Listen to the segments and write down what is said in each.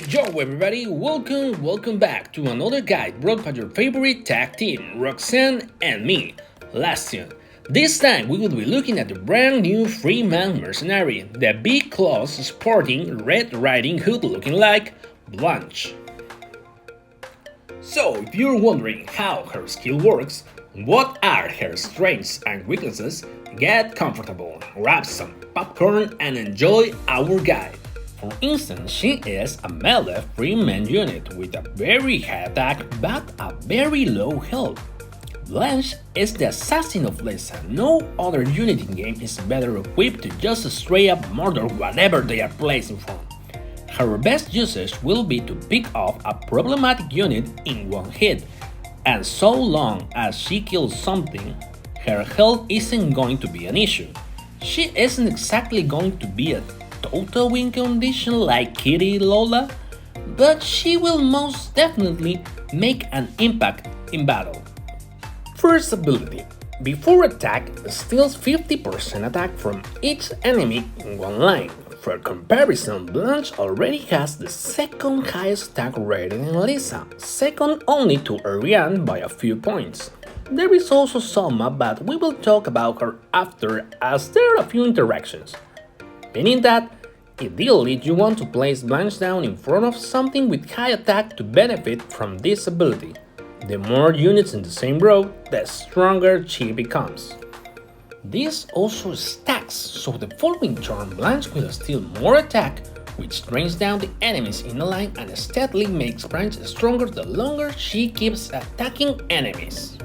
Yo everybody, welcome back to another guide brought by your favorite tag team, Roxanne and me, Lastion. This time we will be looking at the brand new free-man mercenary, the big claws sporting Red Riding Hood looking like Blanche. So if you're wondering how her skill works, what are her strengths and weaknesses, get comfortable, grab some popcorn and enjoy our guide. For instance, she is a melee free-man unit with a very high attack but a very low health. Blanche is the assassin of Lyssa. No other unit in game is better equipped to just straight up murder whatever they are placed in front. Her best usage will be to pick off a problematic unit in one hit, and so long as she kills something, her health isn't going to be an issue. She isn't exactly going to be a total win condition like Kitty Lola, but she will most definitely make an impact in battle. First ability. Before attack, steals 50% attack from each enemy in one line. For comparison, Blanche already has the second highest attack rating in Lyssa, second only to Ariane by a few points. There is also Salma, but we will talk about her after as there are a few interactions. Meaning that, ideally you want to place Blanche down in front of something with high attack to benefit from this ability. The more units in the same row, the stronger she becomes. This also stacks, so the following turn Blanche will steal more attack, which drains down the enemies in a line and steadily makes Blanche stronger the longer she keeps attacking enemies.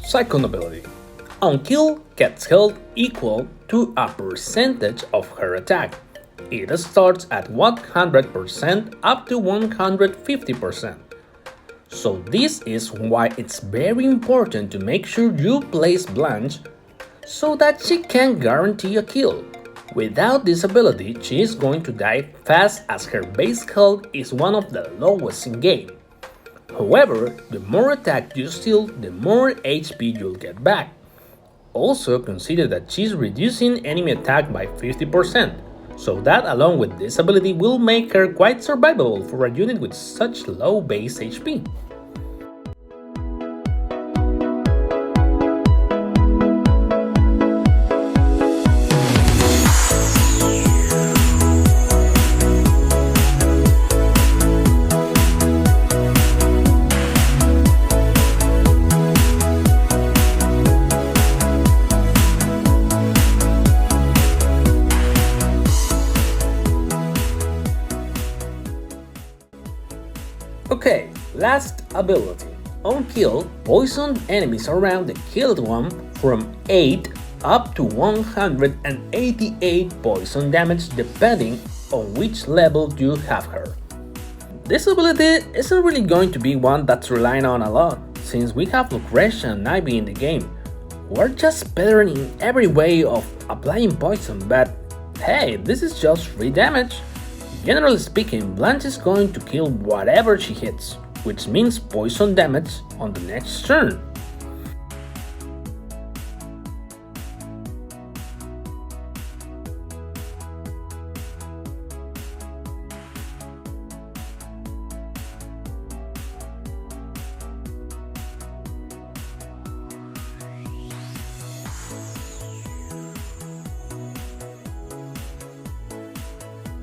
Second ability. On kill gets health equal to a percentage of her attack. It starts at 100% up to 150%. So this is why it's very important to make sure you place Blanche so that she can guarantee a kill. Without this ability, she is going to die fast as her base health is one of the lowest in game. However, the more attack you steal, the more HP you'll get back. Also consider that she's reducing enemy attack by 50%, so that along with this ability will make her quite survivable for a unit with such low base HP. Okay, last ability. On kill, poison enemies around the killed one from 8 up to 188 poison damage depending on which level you have her. This ability isn't really going to be one that's relying on a lot, since we have Lucretia and Ivy in the game, who are just better in every way of applying poison, but hey, this is just free damage. Generally speaking, Blanche is going to kill whatever she hits, which means poison damage on the next turn.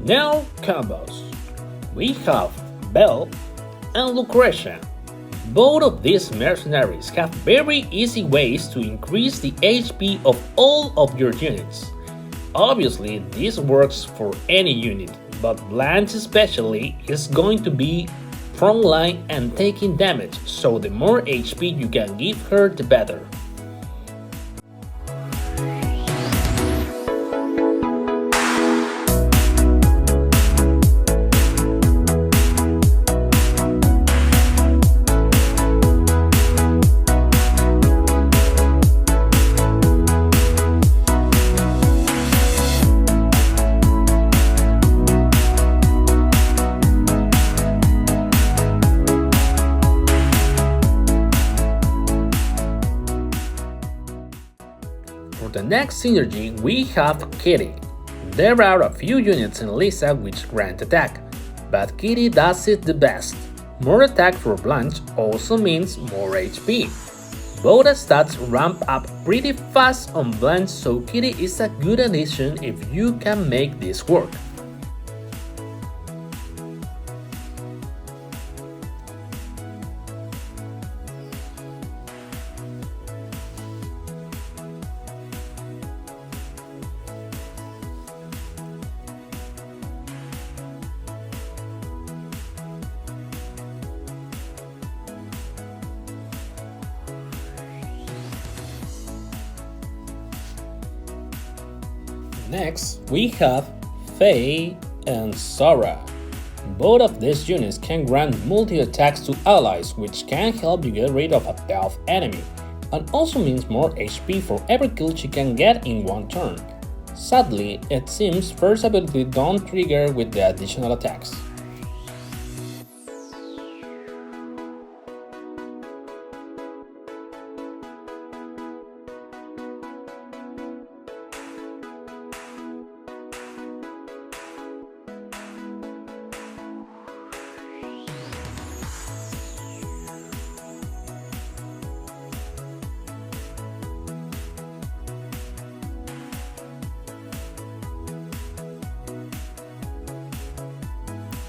Now combos. We have Belle and Lucretia. Both of these mercenaries have very easy ways to increase the HP of all of your units. Obviously, this works for any unit, but Blanche especially is going to be frontline and taking damage, so the more HP you can give her, the better. For the next synergy, we have Kitty. There are a few units in Lyssa which grant attack, but Kitty does it the best. More attack for Blanche also means more HP. Both stats ramp up pretty fast on Blanche, so Kitty is a good addition if you can make this work. Next, we have Faye and Sarah. Both of these units can grant multi-attacks to allies, which can help you get rid of a tough enemy, and also means more HP for every kill she can get in one turn. Sadly, it seems first ability don't trigger with the additional attacks.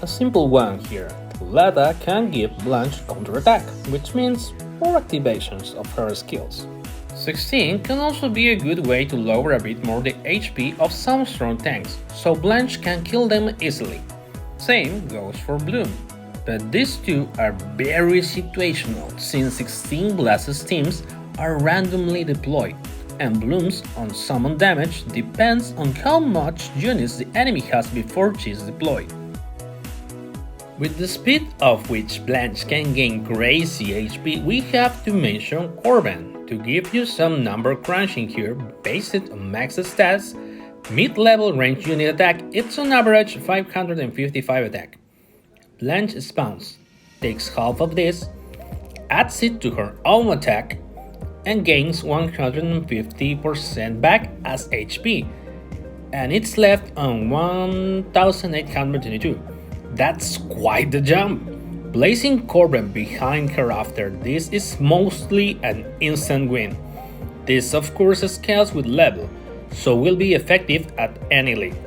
A simple one here. Lyssa can give Blanche counterattack, which means more activations of her skills. 16 can also be a good way to lower a bit more the HP of some strong tanks, so Blanche can kill them easily. Same goes for Bloom, but these two are very situational since 16 Blaze's teams are randomly deployed, and Bloom's on summon damage depends on how much units the enemy has before she's deployed. With the speed of which Blanche can gain crazy HP, we have to mention Corbin. To give you some number crunching here, based on max stats, mid-level range unit attack, it's on average 555 attack. Blanche spawns, takes half of this, adds it to her own attack, and gains 150% back as HP, and it's left on 1822. That's quite the jump! Placing Corbin behind her after this is mostly an instant win. This of course scales with level, so will be effective at any league.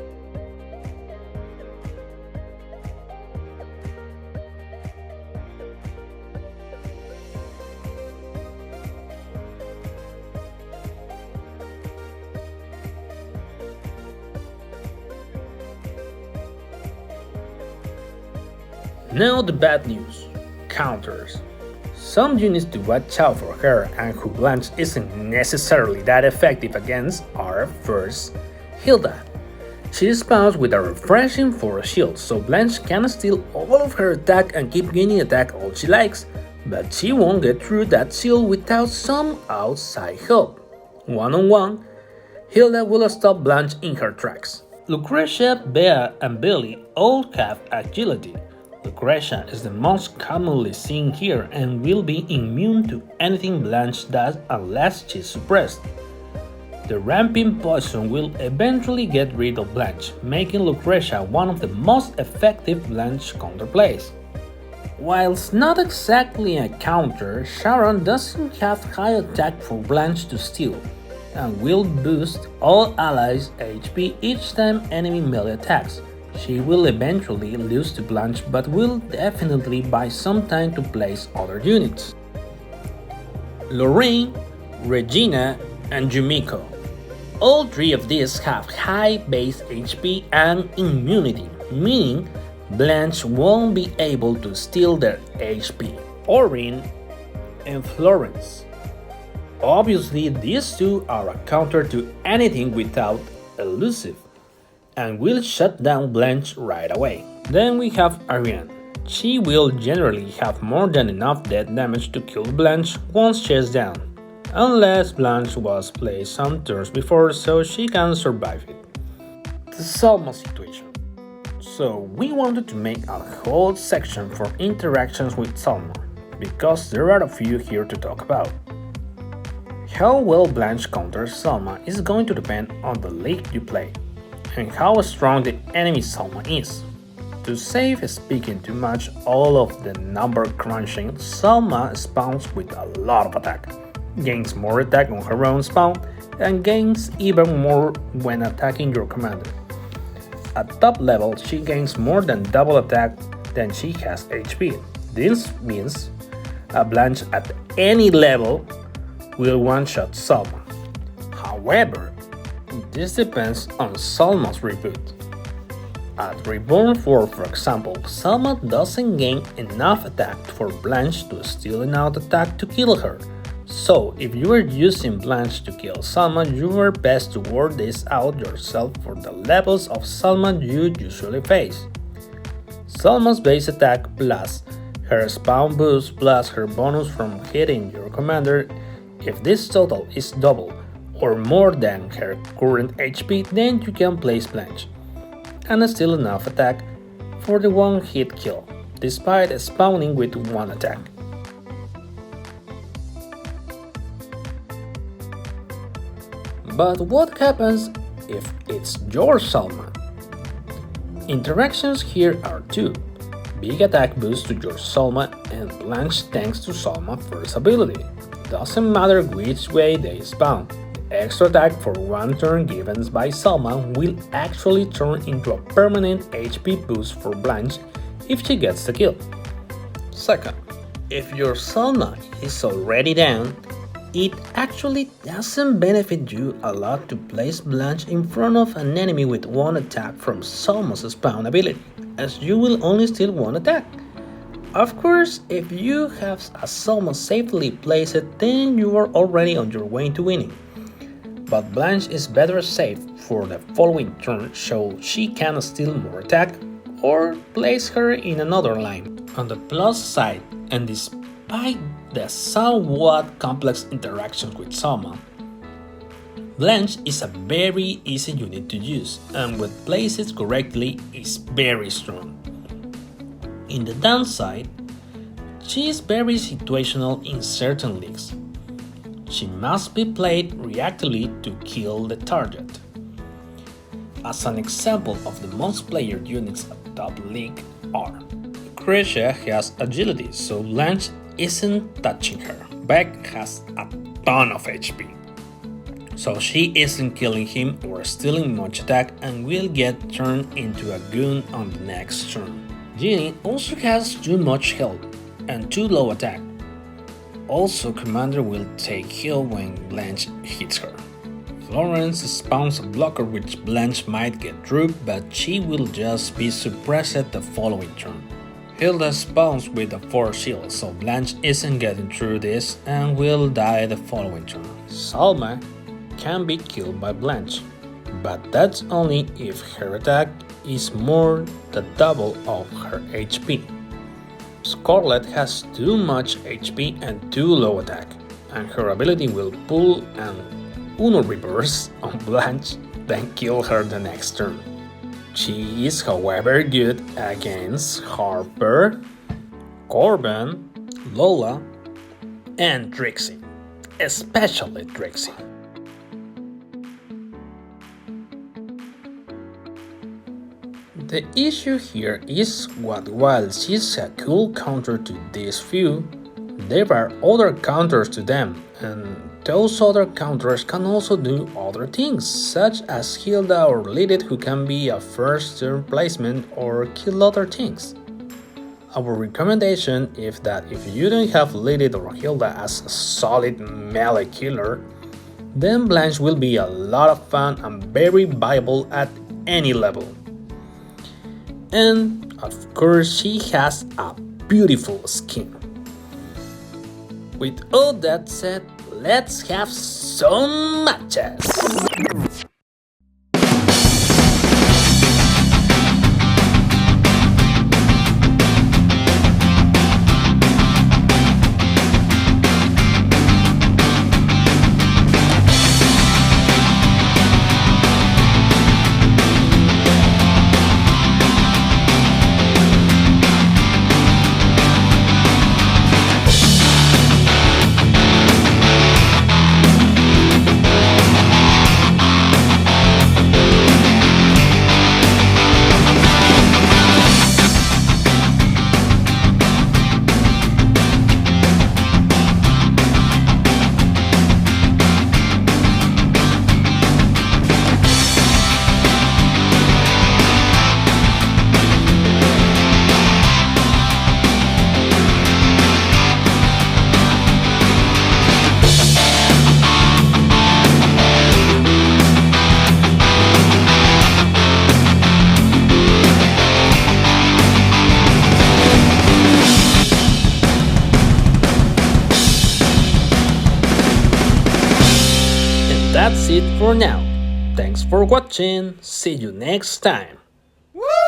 Now the bad news. Counters. Some units to watch out for her and who Blanche isn't necessarily that effective against are first, Hilda. She spawns with a refreshing 4 shield, so Blanche can steal all of her attack and keep gaining attack all she likes, but she won't get through that shield without some outside help. One-on-one, Hilda will stop Blanche in her tracks. Lucretia, Bea, and Billy all have agility. Lucretia is the most commonly seen here and will be immune to anything Blanche does unless she's suppressed. The ramping poison will eventually get rid of Blanche, making Lucretia one of the most effective Blanche counterplays. Whilst not exactly a counter, Sharon doesn't have high attack for Blanche to steal, and will boost all allies' HP each time enemy melee attacks. She will eventually lose to Blanche but will definitely buy some time to place other units. Lorraine, Regina, and Yumiko. All 3 of these have high base HP and immunity, meaning Blanche won't be able to steal their HP. Orin and Florence. Obviously these 2 are a counter to anything without elusive, and will shut down Blanche right away. Then we have Ariane. She will generally have more than enough death damage to kill Blanche once she's down, unless Blanche was played some turns before so she can survive it. The Salma situation. So we wanted to make a whole section for interactions with Salma, because there are a few here to talk about. How well Blanche counters Salma is going to depend on the league you play and how strong the enemy Salma is. To save speaking too much all of the number crunching, Salma spawns with a lot of attack, gains more attack on her own spawn, and gains even more when attacking your commander. At top level, she gains more than double attack than she has HP. This means a Blanche at any level will one-shot Salma. However, this depends on Salma's reboot. At Reborn 4, for example, Salma doesn't gain enough attack for Blanche to steal enough attack to kill her. So, if you are using Blanche to kill Salma, you are best to work this out yourself for the levels of Salma you usually face. Salma's base attack plus her spawn boost plus her bonus from hitting your commander. If this total is double or more than her current HP, then you can place Blanche and still enough attack for the one-hit kill, despite spawning with one attack. But what happens if it's your Salma? Interactions here are two: big attack boost to your Salma and Blanche thanks to Salma first ability. Doesn't matter which way they spawn, the extra attack for one turn given by Salma will actually turn into a permanent HP boost for Blanche if she gets the kill. Second, if your Salma is already down, it actually doesn't benefit you a lot to place Blanche in front of an enemy with one attack from Salma's spawn ability, as you will only steal one attack. Of course, if you have a Salma safely placed, then you are already on your way to winning. But Blanche is better safe for the following turn so she can steal more attack or place her in another line. On the plus side, and despite the somewhat complex interactions with Salma, Blanche is a very easy unit to use and when placed correctly is very strong. In the downside, she is very situational in certain leagues. She must be played reactively to kill the target. As an example of the most played units at top league are: Lucretia has agility, so Blanche isn't touching her. Beck has a ton of HP, so she isn't killing him or stealing much attack and will get turned into a goon on the next turn. Ginny also has too much health and too low attack. Also, Commander will take heal when Blanche hits her. Florence spawns a blocker which Blanche might get through, but she will just be suppressed the following turn. Hilda spawns with a 4 shield, so Blanche isn't getting through this and will die the following turn. Salma can be killed by Blanche, but that's only if her attack is more than double of her HP. Scarlet has too much HP and too low attack, and her ability will pull an Uno reverse on Blanche, then kill her the next turn. She is however good against Harper, Corbin, Lola, and Trixie, especially Trixie. The issue here is that while she's a cool counter to these few, there are other counters to them, and those other counters can also do other things, such as Hilda or Lilith, who can be a first turn placement or kill other things. Our recommendation is that if you don't have Lilith or Hilda as a solid melee killer, then Blanche will be a lot of fun and very viable at any level. And of course, she has a beautiful skin. With all that said, let's have some matches! that's it for now. Thanks for watching. See you next time. Woo!